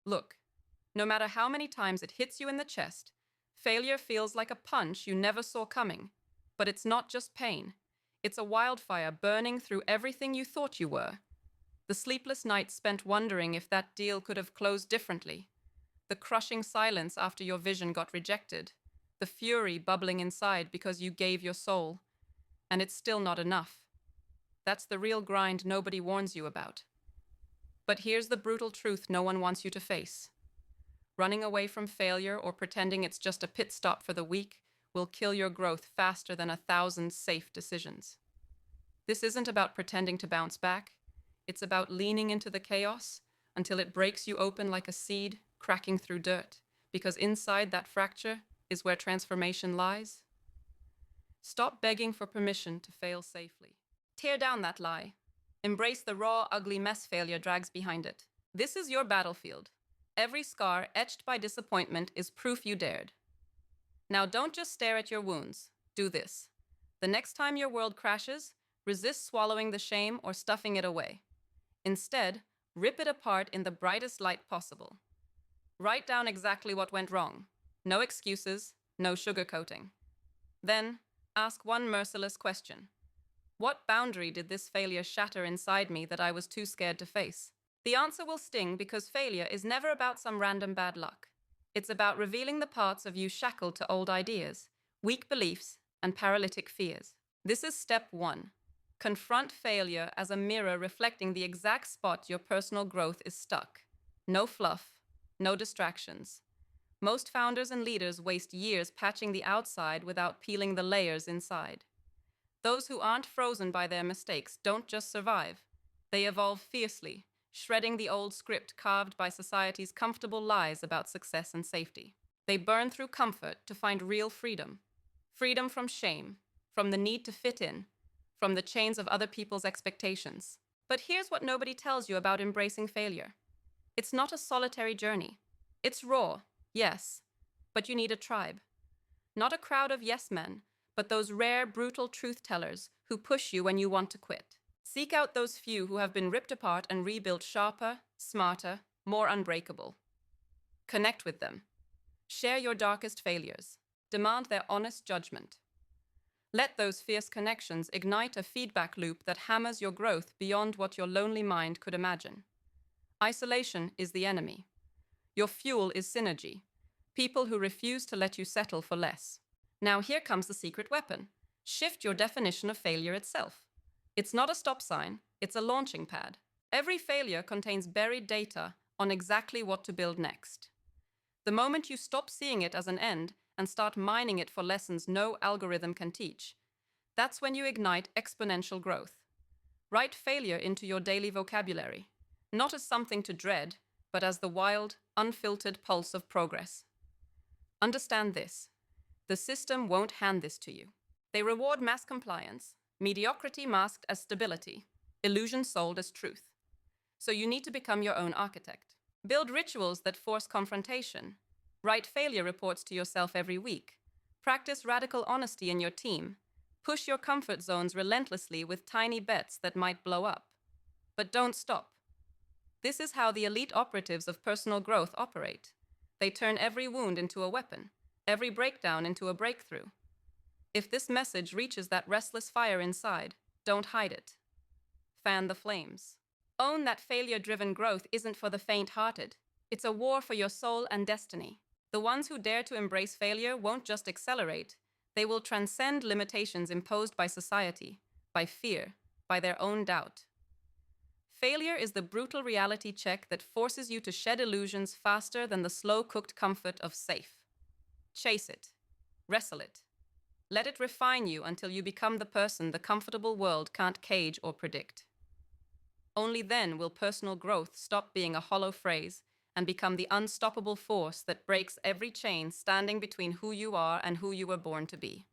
Look, no matter how many times it hits you in the chest, failure feels like a punch you never saw coming. But it's not just pain. It's a wildfire burning through everything you thought you were. The sleepless nights spent wondering if that deal could have closed differently. The crushing silence after your vision got rejected. The fury bubbling inside because you gave your soul. And it's still not enough. That's the real grind nobody warns you about. But here's the brutal truth no one wants you to face. Running away from failure or pretending it's just a pit stop for the weak will kill your growth faster than 1,000 safe decisions. This isn't about pretending to bounce back. It's about leaning into the chaos until it breaks you open like a seed cracking through dirt, because inside that fracture is where transformation lies. Stop begging for permission to fail safely. Tear down that lie. Embrace the raw, ugly mess failure drags behind it. This is your battlefield. Every scar etched by disappointment is proof you dared. Now don't just stare at your wounds. Do this. The next time your world crashes, resist swallowing the shame or stuffing it away. Instead, rip it apart in the brightest light possible. Write down exactly what went wrong. No excuses, no sugarcoating. Then, ask one merciless question. What boundary did this failure shatter inside me that I was too scared to face? The answer will sting because failure is never about some random bad luck. It's about revealing the parts of you shackled to old ideas, weak beliefs, and paralytic fears. This is step 1. Confront failure as a mirror reflecting the exact spot your personal growth is stuck. No fluff, no distractions. Most founders and leaders waste years patching the outside without peeling the layers inside. Those who aren't frozen by their mistakes don't just survive. They evolve fiercely, shredding the old script carved by society's comfortable lies about success and safety. They burn through comfort to find real freedom. Freedom from shame, from the need to fit in, from the chains of other people's expectations. But here's what nobody tells you about embracing failure. It's not a solitary journey. It's raw, yes, but you need a tribe. Not a crowd of yes men, but those rare, brutal truth tellers who push you when you want to quit. Seek out those few who have been ripped apart and rebuilt sharper, smarter, more unbreakable. Connect with them. Share your darkest failures. Demand their honest judgment. Let those fierce connections ignite a feedback loop that hammers your growth beyond what your lonely mind could imagine. Isolation is the enemy. Your fuel is synergy. People who refuse to let you settle for less. Now here comes the secret weapon. Shift your definition of failure itself. It's not a stop sign, it's a launching pad. Every failure contains buried data on exactly what to build next. The moment you stop seeing it as an end and start mining it for lessons no algorithm can teach, that's when you ignite exponential growth. Write failure into your daily vocabulary, not as something to dread, but as the wild, unfiltered pulse of progress. Understand this. The system won't hand this to you. They reward mass compliance, mediocrity masked as stability, illusion sold as truth. So you need to become your own architect. Build rituals that force confrontation. Write failure reports to yourself every week. Practice radical honesty in your team. Push your comfort zones relentlessly with tiny bets that might blow up. But don't stop. This is how the elite operatives of personal growth operate. They turn every wound into a weapon, every breakdown into a breakthrough. If this message reaches that restless fire inside, don't hide it. Fan the flames. Own that failure-driven growth isn't for the faint-hearted. It's a war for your soul and destiny. The ones who dare to embrace failure won't just accelerate. They will transcend limitations imposed by society, by fear, by their own doubt. Failure is the brutal reality check that forces you to shed illusions faster than the slow-cooked comfort of safe. Chase it. Wrestle it. Let it refine you until you become the person the comfortable world can't cage or predict. Only then will personal growth stop being a hollow phrase and become the unstoppable force that breaks every chain standing between who you are and who you were born to be.